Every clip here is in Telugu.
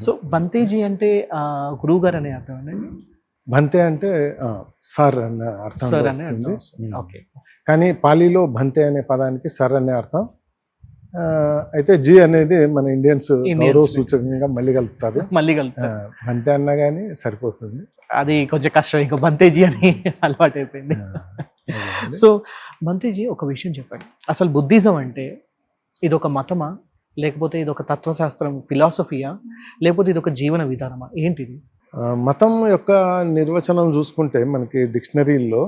సో బంతేజీ అంటే గురువు గారు అనే అర్థం అండి? భంతే అంటే సర్ అనే అర్థం సార్ అనే వస్తుంది. అర్థం. ఓకే. కానీ పాలీలో భంతే అనే పదానికి సర్ అనే అర్థం. అయితే జీ అనేది మన ఇండియన్స్ గౌరవ సూచకంగా మళ్ళీ కలుపుతారు. మళ్ళీ కలుపుతారు. భంతే అన్నా కానీ సరిపోతుంది. అది కొంచెం కష్టం, ఇంకా బంతేజీ అని అలవాటు అయిపోయింది. సో బంతేజీ ఒక విషయం చెప్పండి, అసలు బుద్ధిజం అంటే ఇది ఒక మతమా, లేకపోతే ఇది ఒక తత్వశాస్త్రం ఫిలాసఫీయా, లేకపోతే ఇది ఒక జీవన విధానమా, ఏంటిది? మతం యొక్క నిర్వచనం చూసుకుంటే మనకి డిక్షనరీల్లో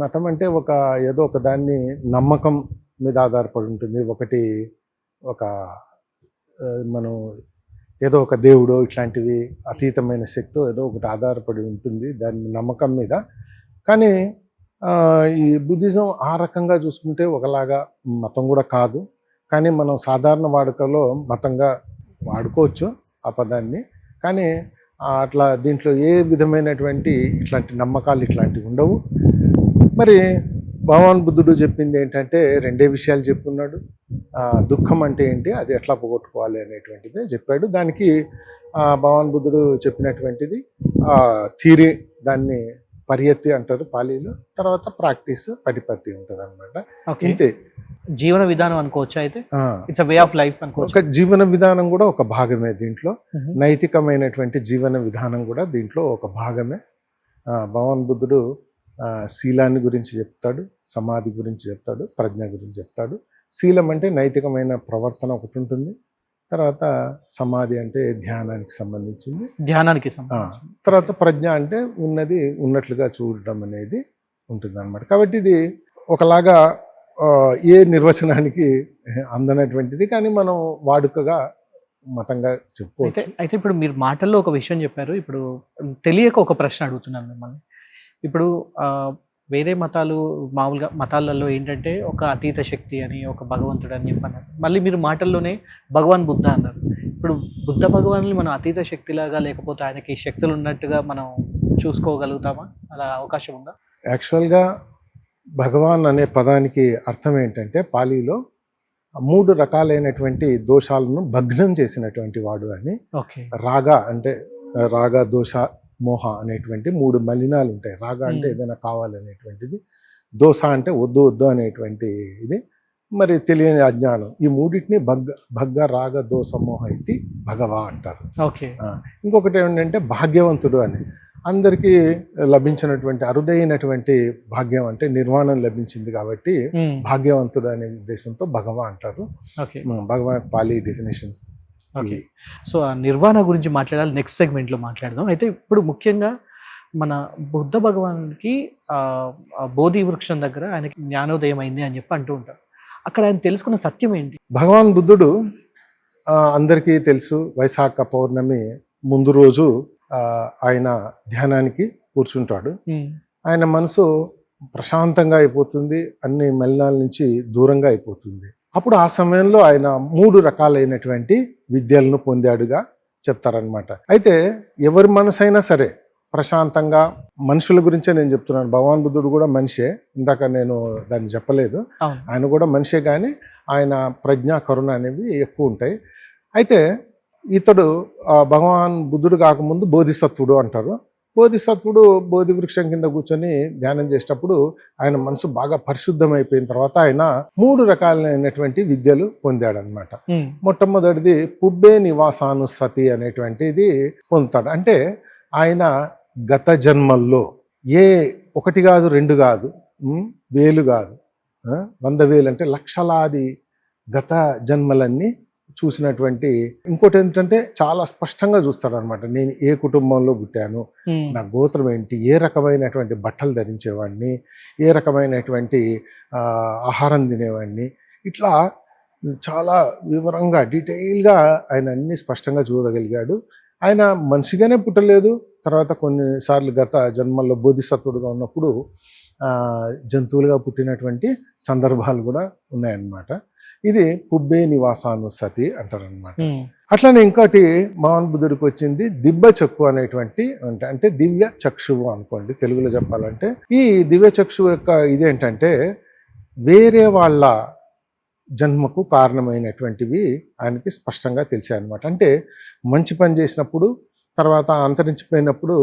మతం అంటే ఏదో ఒక దాన్ని నమ్మకం మీద ఆధారపడి ఉంటుంది. ఒక మనం ఏదో ఒక దేవుడో ఇట్లాంటివి అతీతమైన శక్తో ఏదో ఒకటి ఆధారపడి ఉంటుంది దాని నమ్మకం మీద. కానీ ఈ బుద్ధిజం ఆ రకంగా చూసుకుంటే ఒకలాగా మతం కూడా కాదు. కానీ మనం సాధారణ వాడుకలో మతంగా వాడుకోవచ్చు ఆ పదాన్ని. కానీ అట్లా దీంట్లో ఏ విధమైనటువంటి ఇట్లాంటి నమ్మకాలు ఇట్లాంటివి ఉండవు. మరి భగవాన్ బుద్ధుడు చెప్పింది ఏంటంటే రెండే విషయాలు చెప్పున్నాడు. దుఃఖం అంటే ఏంటి, అది ఎట్లా పోగొట్టుకోవాలి అనేటువంటిదే చెప్పాడు. దానికి భగవాన్ బుద్ధుడు చెప్పినటువంటిది థియరీ, దాన్ని పరియత్తి అంటారు పాలీలో, తర్వాత ప్రాక్టీస్ పటిపత్తి ఉంటుంది అనమాట. ఇంతే జీవన విధానం అనుకోవచ్చు. అయితే ఇట్స్ వే ఆఫ్ లైఫ్ అనుకోవచ్చు. ఒక జీవన విధానం కూడా ఒక భాగమే దీంట్లో. నైతికమైనటువంటి జీవన విధానం కూడా దీంట్లో ఒక భాగమే. భగవాన్ బుద్ధుడు శీలాన్ని గురించి చెప్తాడు, సమాధి గురించి చెప్తాడు, ప్రజ్ఞ గురించి చెప్తాడు. శీలం అంటే నైతికమైన ప్రవర్తన ఒకటి ఉంటుంది. తర్వాత సమాధి అంటే ధ్యానానికి సంబంధించింది. తర్వాత ప్రజ్ఞ అంటే ఉన్నది ఉన్నట్లుగా చూడడం అనేది ఉంటుంది అనమాట. కాబట్టి ఇది ఒకలాగా ఏ నిర్వచనానికి అందనటువంటిది, కానీ మనం వాడుకగా మతంగా చెప్పుకోవచ్చు. అయితే ఇప్పుడు మీరు మాటల్లో ఒక విషయం చెప్పారు. ఇప్పుడు తెలియక ఒక ప్రశ్న అడుగుతున్నాను మిమ్మల్ని. ఇప్పుడు వేరే మతాలు మామూలుగా మతాలలో ఏంటంటే ఒక అతీత శక్తి అని, ఒక భగవంతుడు అని చెప్పన్నారు. మళ్ళీ మీరు మాటల్లోనే భగవాన్ బుద్ధ అన్నారు. ఇప్పుడు బుద్ధ భగవాన్ని మనం అతీత శక్తిలాగా, లేకపోతే ఆయనకి శక్తులు ఉన్నట్టుగా మనం చూసుకోగలుగుతామా? అలా అవకాశం ఉందా? యాక్చువల్గా భగవాన్ అనే పదానికి అర్థం ఏంటంటే పాలీలో 3 రకాలైనటువంటి దోషాలను భగ్నం చేసినటువంటి వాడు అని. రాగ అంటే రాగ, దోష, మోహ అనేటువంటి 3 మలినాలు ఉంటాయి. రాగ అంటే ఏదైనా కావాలనేటువంటిది, దోష అంటే వద్దు వద్దు అనేటువంటి ఇది, మరి తెలియని అజ్ఞానం. ఈ మూడింటిని భగ్గ రాగ దోష మోహ ఇది భగవా అంటారు. ఇంకొకటి ఏంటంటే భాగ్యవంతుడు అని. అందరికీ లభించినటువంటి అరుదైనటువంటి భాగ్యం అంటే నిర్వాణం లభించింది కాబట్టి భాగ్యవంతుడు అనే ఉద్దేశంతో భగవా అంటారు. భగవాన్ పాలీ డెఫినేషన్స్. ఓకే. సో ఆ నిర్వాణ గురించి మాట్లాడాలి, నెక్స్ట్ సెగ్మెంట్లో మాట్లాడదాం. అయితే ఇప్పుడు ముఖ్యంగా మన బుద్ధ భగవానుడికి బోధి వృక్షం దగ్గర ఆయనకి జ్ఞానోదయం అయింది అని చెప్పి అంటూ ఉంటారు. అక్కడ ఆయన తెలుసుకున్న సత్యం ఏంటి? భగవాన్ బుద్ధుడు అందరికీ తెలుసు, వైశాఖ పౌర్ణమి ముందు రోజు ఆయన ధ్యానానికి కూర్చుంటాడు. ఆయన మనసు ప్రశాంతంగా అయిపోతుంది, అన్ని మలినాల నుంచి దూరంగా అయిపోతుంది. అప్పుడు ఆ సమయంలో ఆయన 3 రకాలైనటువంటి విద్యలను పొందాడుగా చెప్తారనమాట. అయితే ఎవరి మనసైనా సరే ప్రశాంతంగా, మనుషుల గురించే నేను చెప్తున్నాను, భగవాన్ బుద్ధుడు కూడా మనిషే, ఇందాక నేను దాన్ని చెప్పలేదు, ఆయన కూడా మనిషే, కానీ ఆయన ప్రజ్ఞ, కరుణ అనేవి ఎక్కువ ఉంటాయి. అయితే ఇతడు భగవాన్ బుద్ధుడు కాకముందు బోధిసత్వుడు అంటారు. బోధిసత్వుడు బోధి వృక్షం కింద కూర్చొని ధ్యానం చేసేటప్పుడు ఆయన మనసు బాగా పరిశుద్ధమైపోయిన తర్వాత ఆయన 3 రకాలైనటువంటి విద్యలు పొందాడనమాట. మొట్టమొదటిది పుబ్బే నివాసానుసతి అనేటువంటిది పొందుతాడు. అంటే ఆయన గత జన్మల్లో 1 కాదు 2 కాదు 1000 కాదు 100,000 అంటే లక్షలాది గత జన్మలన్నీ చూసినటువంటి. ఇంకోటి ఏంటంటే చాలా స్పష్టంగా చూస్తాడు అనమాట. నేను ఏ కుటుంబంలో పుట్టాను, నా గోత్రం ఏంటి, ఏ రకమైనటువంటి బట్టలు ధరించేవాడిని, ఏ రకమైనటువంటి ఆహారం తినేవాడిని, ఇట్లా చాలా వివరంగా డీటెయిల్గా ఆయన అన్ని స్పష్టంగా చూడగలిగాడు. ఆయన మనిషిగానే పుట్టలేదు, తర్వాత కొన్నిసార్లు గత జన్మల్లో బోధిసత్వుడుగా ఉన్నప్పుడు జంతువులుగా పుట్టినటువంటి సందర్భాలు కూడా ఉన్నాయన్నమాట. ఇది పుబ్బే నివాసానుసతి అంటారనమాట. అట్లనే ఇంకోటి భగవాన్ బుద్ధుడికి వచ్చింది దివ్య చక్షు అనేటువంటి, అంటే దివ్య చక్షువు అనుకోండి తెలుగులో చెప్పాలంటే. ఈ దివ్య చక్షువు యొక్క ఇదేంటంటే వేరే వాళ్ళ జన్మకు కారణమైనటువంటివి ఆయనకి స్పష్టంగా తెలిసాయి అనమాట. అంటే మంచి పని చేసినప్పుడు తర్వాత అంతరించిపోయినప్పుడు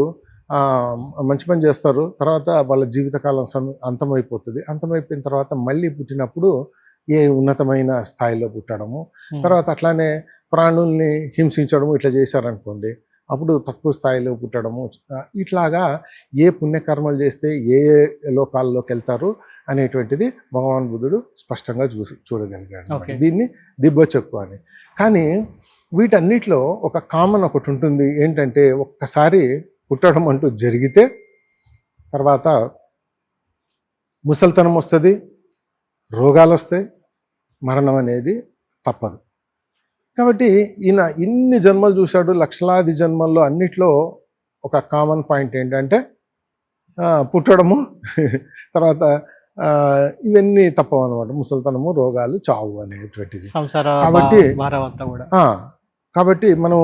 మంచి పని చేస్తారు, తర్వాత వాళ్ళ జీవితకాలం అంతమైపోతుంది. అంతమైపోయిన తర్వాత మళ్ళీ పుట్టినప్పుడు ఏ ఉన్నతమైన స్థాయిలో పుట్టడము, తర్వాత అట్లానే ప్రాణుల్ని హింసించడము ఇట్లా చేశారనుకోండి, అప్పుడు తక్కువ స్థాయిలో పుట్టడము, ఇట్లాగా ఏ పుణ్యకర్మలు చేస్తే ఏ లోకాల్లోకి వెళ్తారు అనేటువంటిది భగవాన్ బుద్ధుడు స్పష్టంగా చూడగలిగాడు. దీన్ని దిబ్బొచెక్కు అని. కానీ వీటన్నిటిలో ఒక కామన్ ఒకటి ఉంటుంది, ఏంటంటే ఒక్కసారి పుట్టడం అంటూ జరిగితే తర్వాత ముసలితనం వస్తుంది, రోగాలు వస్తాయి, మరణం అనేది తప్పదు. కాబట్టి ఈయన ఇన్ని జన్మలు చూశాడు, లక్షలాది జన్మల్లో అన్నిట్లో ఒక కామన్ పాయింట్ ఏంటంటే పుట్టడము తర్వాత ఇవన్నీ తప్పవు అనమాట. ముసలితనము, రోగాలు, చావు అనేటువంటిది. కాబట్టి మనం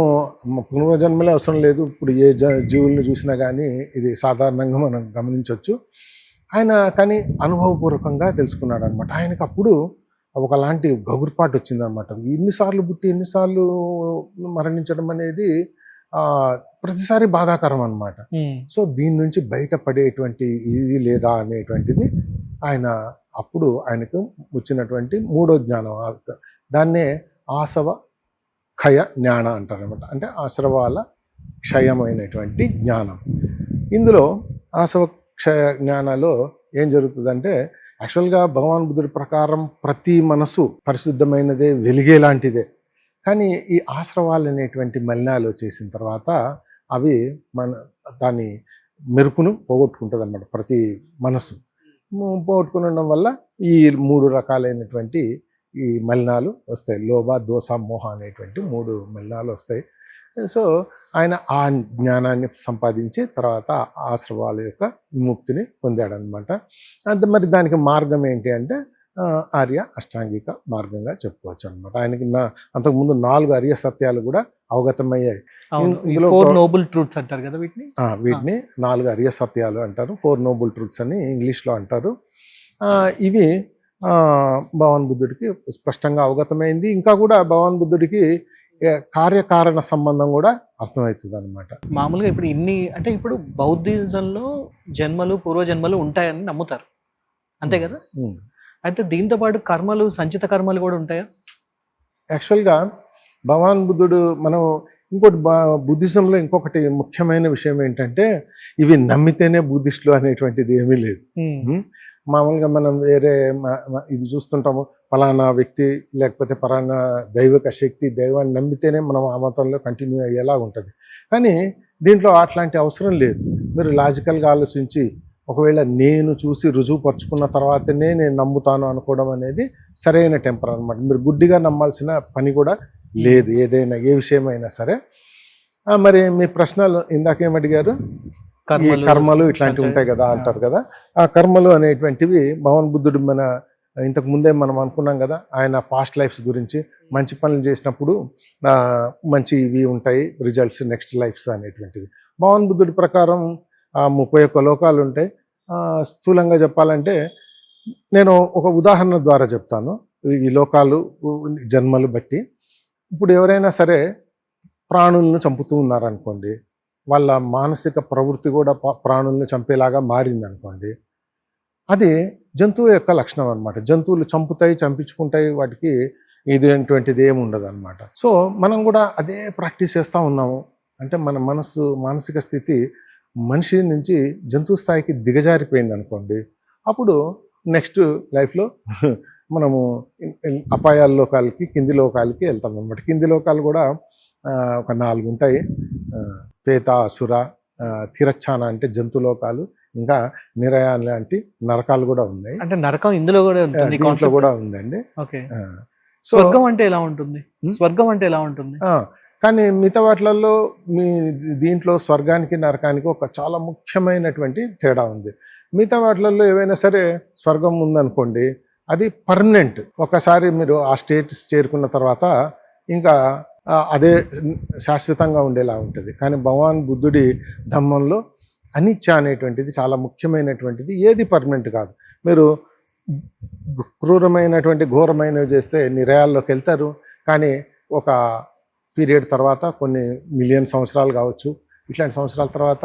పునర్జన్మలే అవసరం లేదు. ఇప్పుడు ఏ జీవుల్ని చూసినా కానీ ఇది సాధారణంగా మనం గమనించవచ్చు. ఆయన కానీ అనుభవపూర్వకంగా తెలుసుకున్నాడు అనమాట. ఆయనకు అప్పుడు ఒకలాంటి గగురుపాటు వచ్చిందనమాట. ఎన్నిసార్లు పుట్టి ఎన్నిసార్లు మరణించడం అనేది ప్రతిసారి బాధాకరం అనమాట. సో దీని నుంచి బయటపడేటువంటి ఇది లేదా అనేటువంటిది ఆయన అప్పుడు ఆయనకు వచ్చినటువంటి మూడో జ్ఞానం. దాన్నే ఆసవ క్షయ జ్ఞాన అంటారనమాట. అంటే ఆశ్రవాల క్షయమైనటువంటి జ్ఞానం. ఇందులో ఆసవ క్షయ జ్ఞానాలో ఏం జరుగుతుందంటే, యాక్చువల్గా భగవాన్ బుద్ధుడి ప్రకారం ప్రతి మనసు పరిశుద్ధమైనదే, వెలిగేలాంటిదే. కానీ ఈ ఆశ్రవాలు అనేటువంటి మలినాలు చేసిన తర్వాత అవి దాని మెరుపును పోగొట్టుకుంటుంది అన్నమాట. ప్రతి మనసు పోగొట్టుకునడం వల్ల ఈ మూడు రకాలైనటువంటి ఈ మలినాలు వస్తాయి. లోభ, దోష, మోహ అనేటువంటి మూడు మలినాలు వస్తాయి. సో ఆయన ఆ జ్ఞానాన్ని సంపాదించి తర్వాత ఆశ్రవాల యొక్క విముక్తిని పొందాడనమాట. మరి దానికి మార్గం ఏంటి అంటే ఆర్య అష్టాంగిక మార్గంగా చెప్పుకోవచ్చు అనమాట. ఆయనకి అంతకుముందు 4 ఆర్య సత్యాలు కూడా అవగతమయ్యాయి. ఇందులో 4 నోబుల్ ట్రూత్స్ అంటారు కదా, వీటిని 4 ఆర్య సత్యాలు అంటారు. 4 నోబుల్ ట్రూత్స్ అని ఇంగ్లీష్లో అంటారు. ఇవి భగవాన్ బుద్ధుడికి స్పష్టంగా అవగతమైంది. ఇంకా కూడా భగవాన్ బుద్ధుడికి కార్యకారణ సంబంధం కూడా అర్థమవుతుంది అనమాట. మామూలుగా ఇప్పుడు అంటే ఇప్పుడు బౌద్ధిజంలో జన్మలు, పూర్వజన్మలు ఉంటాయని నమ్ముతారు, అంతే కదా? అయితే దీంతో పాటు కర్మలు, సంచిత కర్మలు కూడా ఉంటాయా? యాక్చువల్గా భగవాన్ బుద్ధుడు మనం ఇంకోటి బుద్ధిజంలో ఇంకొకటి ముఖ్యమైన విషయం ఏంటంటే, ఇవి నమ్మితేనే బుద్ధిస్టులు అనేటువంటిది ఏమీ లేదు. మామూలుగా మనం వేరే ఇది చూస్తుంటాము, ఫలానా వ్యక్తి లేకపోతే పలానా దైవిక శక్తి, దైవాన్ని నమ్మితేనే మనం ఆ మతంలో కంటిన్యూ అయ్యేలా ఉంటుంది. కానీ దీంట్లో అట్లాంటి అవసరం లేదు. మీరు లాజికల్గా ఆలోచించి ఒకవేళ నేను చూసి రుజువుపరుచుకున్న తర్వాతనే నేను నమ్ముతాను అనుకోవడం అనేది సరైన టెంపర్ అనమాట. మీరు గుడ్డిగా నమ్మాల్సిన పని కూడా లేదు, ఏదైనా ఏ విషయమైనా సరే. మరి మీ ప్రశ్నలు ఇందాకేమడిగారు? కర్మలు ఇట్లాంటివి ఉంటాయి కదా అంటారు కదా. ఆ కర్మలు అనేటువంటివి భగవాన్ బుద్ధుడు ఇంతకు ముందే మనం అనుకున్నాం కదా, ఆయన పాస్ట్ లైఫ్స్ గురించి, మంచి పనులు చేసినప్పుడు మంచి ఇవి ఉంటాయి రిజల్ట్స్, నెక్స్ట్ లైఫ్స్ అనేటువంటివి. భగవాన్ బుద్ధుడి ప్రకారం 31 లోకాలు ఉంటాయి. స్థూలంగా చెప్పాలంటే నేను ఒక ఉదాహరణ ద్వారా చెప్తాను. ఈ లోకాలు జన్మలు బట్టి, ఇప్పుడు ఎవరైనా సరే ప్రాణులను చంపుతూ ఉన్నారనుకోండి, వాళ్ళ మానసిక ప్రవృత్తి కూడా ప్రాణుల్ని చంపేలాగా మారిందనుకోండి, అది జంతువు యొక్క లక్షణం అనమాట. జంతువులు చంపుతాయి, చంపించుకుంటాయి, వాటికి ఇదేంటువంటిది ఏమి ఉండదు అనమాట. సో మనం కూడా అదే ప్రాక్టీస్ చేస్తూ ఉన్నాము. అంటే మన మానసిక స్థితి మనిషి నుంచి జంతువు స్థాయికి దిగజారిపోయింది అనుకోండి, అప్పుడు నెక్స్ట్ లైఫ్లో మనము అపాయాల లోకాలకి, కింది లోకాలకి వెళ్తాం అనమాట. కింది లోకాలు కూడా ఒక 4 ఉంటాయి. పేత, అసుర, తిరచ్ఛాన అంటే జంతు లోకాలు, ఇంకా నిరయాన్ లాంటి నరకాలు కూడా ఉన్నాయి. అంటే నరకం ఇందులో కూడా ఉందండి. స్వర్గం అంటే ఎలా ఉంటుంది? స్వర్గం అంటే ఎలా ఉంటుంది? కానీ మిగతా వాటిలలో దీంట్లో స్వర్గానికి నరకానికి ఒక చాలా ముఖ్యమైనటువంటి తేడా ఉంది. మిగతా వాటిలలో ఏవైనా సరే స్వర్గం ఉందనుకోండి, అది పర్మనెంట్. ఒకసారి మీరు ఆ స్టేటస్ చేరుకున్న తర్వాత ఇంకా అదే శాశ్వతంగా ఉండేలా ఉంటుంది. కానీ భగవాన్ బుద్ధుడి ధమ్మంలో అనిత్య అనేటువంటిది చాలా ముఖ్యమైనటువంటిది. ఏది పర్మనెంట్ కాదు. మీరు క్రూరమైనటువంటి ఘోరమైనవి చేస్తే నిరయాల్లోకి వెళ్తారు. కానీ ఒక పీరియడ్ తర్వాత కొన్ని మిలియన్ సంవత్సరాలు కావచ్చు, ఇట్లాంటి సంవత్సరాల తర్వాత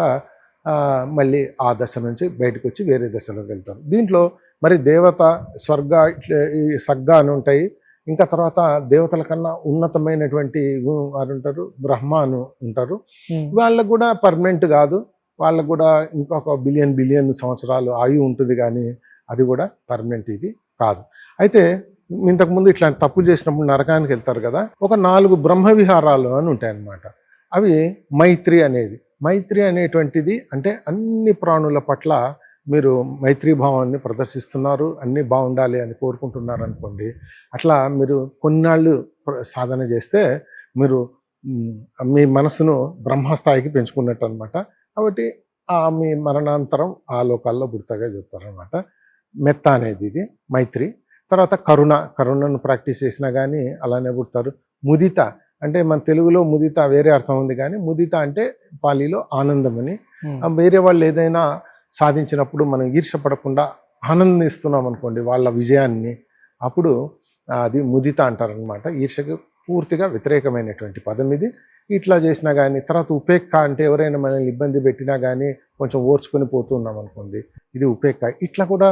మళ్ళీ ఆ దశ నుంచి బయటకు వచ్చి వేరే దశలోకి వెళ్తారు. దీంట్లో మరి దేవత, స్వర్గ, ఇట్లా ఈ సగ్గ అని ఉంటాయి. ఇంకా తర్వాత దేవతల కన్నా ఉన్నతమైనటువంటి వారు ఉంటారు, బ్రహ్మ అని ఉంటారు. వాళ్ళకు కూడా పర్మనెంట్ కాదు, వాళ్ళకు కూడా ఇంకొక బిలియన్ సంవత్సరాలు ఆయువు ఉంటుంది, కానీ అది కూడా పర్మనెంట్ ఇది కాదు. అయితే ఇంతకుముందు ఇట్లాంటి తప్పులు చేసినప్పుడు నరకానికి వెళ్తారు కదా, ఒక 4 బ్రహ్మ విహారాలు అని ఉంటాయి అన్నమాట. అవి మైత్రి అనేటువంటిది అంటే అన్ని ప్రాణుల పట్ల మీరు మైత్రీ భావాన్ని ప్రదర్శిస్తున్నారు, అన్నీ బాగుండాలి అని కోరుకుంటున్నారు అనుకోండి. అట్లా మీరు కొన్నాళ్ళు సాధన చేస్తే మీరు మీ మనసును బ్రహ్మస్థాయికి పెంచుకున్నట్టు అనమాట. కాబట్టి మీ మరణాంతరం ఆ లోకాల్లో బుడతగా చెప్తారనమాట. మెత్త అనేది ఇది మైత్రి. తర్వాత కరుణను ప్రాక్టీస్ చేసినా కానీ అలానే పుడతారు. ముదిత అంటే మన తెలుగులో ముదిత వేరే అర్థం ఉంది, కానీ ముదిత అంటే పాలీలో ఆనందం అని. వేరే వాళ్ళు ఏదైనా సాధించినప్పుడు మనం ఈర్ష్యపడకుండా ఆనందిస్తున్నాం అనుకోండి వాళ్ళ విజయాన్ని, అప్పుడు అది ముదిత అంటారనమాట. ఈర్ష్యకు పూర్తిగా వ్యతిరేకమైనటువంటి పదం ఇది. ఇట్లా చేసినా కానీ, తర్వాత ఉపేక్ష అంటే ఎవరైనా మనల్ని ఇబ్బంది పెట్టినా కానీ కొంచెం ఓర్చుకొని పోతున్నాం అనుకోండి, ఇది ఉపేక్ష. ఇట్లా కూడా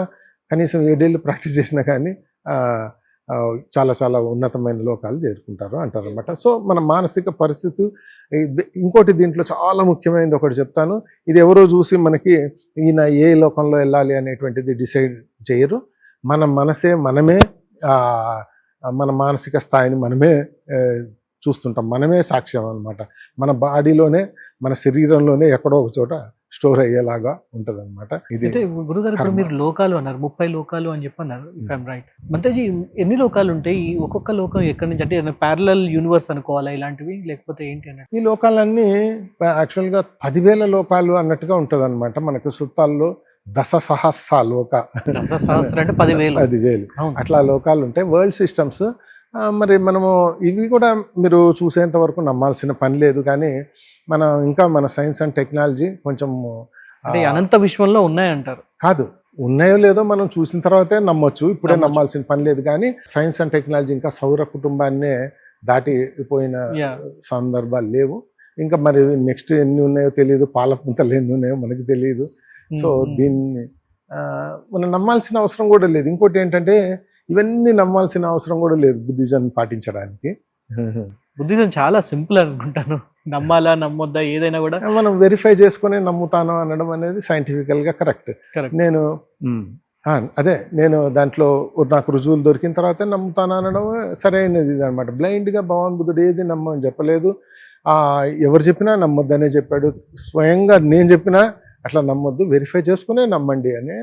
కనీసం 7 ఏళ్ళు ప్రాక్టీస్ చేసినా కానీ చాలా చాలా ఉన్నతమైన లోకాలు చేరుకుంటారు అంటారనమాట. సో మన మానసిక పరిస్థితి. ఇంకోటి దీంట్లో చాలా ముఖ్యమైనది ఒకటి చెప్తాను. ఇది ఎవరో చూసి మనకి ఈయన ఏ లోకంలో వెళ్ళాలి అనేటువంటిది డిసైడ్ చేయరు. మన మనసే మనమే మన మానసిక స్థాయిని మనమే చూస్తుంటాం, మనమే సాక్ష్యం అనమాట. మన బాడీలోనే, మన శరీరంలోనే ఎక్కడో ఒక చోట స్టోర్ అయ్యేలాగా ఉంటది అనమాట. ఇది గురుగారు ఇప్పుడు మీరు లోకాలు అన్నారు, 30 లోకాలు అని చెప్పి అన్నారు, ఇఫ్ ఐఎమ్ రైట్. మంతజీ ఎన్ని లోకాలు ఉంటాయి? ఒక్కొక్క లోకం ఎక్కడి నుంచి, అంటే ప్యారలల్ యూనివర్స్ అనుకోవాలా ఇలాంటివి, లేకపోతే ఏంటి అన్నట్టు? ఈ లోకాలన్నీ యాక్చువల్గా 10,000 లోకాలు అన్నట్టుగా ఉంటది అనమాట. మనకు సుత్తాల్లో దశసహస్ర లోక, దశసహస్ర అంటే 10,000 అట్లా లోకాలు ఉంటాయి, వరల్డ్ సిస్టమ్స్. మరి మనము ఇవి కూడా మీరు చూసేంత వరకు నమ్మాల్సిన పని లేదు, కానీ మనం ఇంకా మన సైన్స్ అండ్ టెక్నాలజీ కొంచెం అంటే అనంత విశ్వంలో ఉన్నాయంటారు. కాదు, ఉన్నాయో లేదో మనం చూసిన తర్వాతే నమ్మొచ్చు, ఇప్పుడే నమ్మాల్సిన పని లేదు. కానీ సైన్స్ అండ్ టెక్నాలజీ ఇంకా సౌర కుటుంబాన్నే దాటిపోయిన సందర్భాలు లేవు. ఇంకా మరి నెక్స్ట్ ఎన్ని ఉన్నాయో తెలియదు, పాలపుంతలు ఎన్ని ఉన్నాయో మనకి తెలియదు. సో దీన్ని మనం నమ్మాల్సిన అవసరం కూడా లేదు. ఇంకోటి ఏంటంటే ఇవన్నీ నమ్మాల్సిన అవసరం కూడా లేదు బుద్ధిజం పాటించడానికి. బుద్ధిజం చాలా సింపుల్ అనుకుంటాను, నమ్మాలా నమ్మొద్దా ఏదైనా కూడా మనం వెరిఫై చేసుకుని నమ్ముతాను అనడం అనేది సైంటిఫికల్గా కరెక్ట్. నేను దాంట్లో నాకు రుజువులు దొరికిన తర్వాత నమ్ముతాను అనడం సరైనది అనమాట. బ్లైండ్గా భగవాన్ బుద్ధుడు ఏది నమ్మని చెప్పలేదు, ఎవరు చెప్పినా నమ్మొద్దనే చెప్పాడు. స్వయంగా నేను చెప్పినా అట్లా నమ్మొద్దు, వెరిఫై చేసుకునే నమ్మండి అనే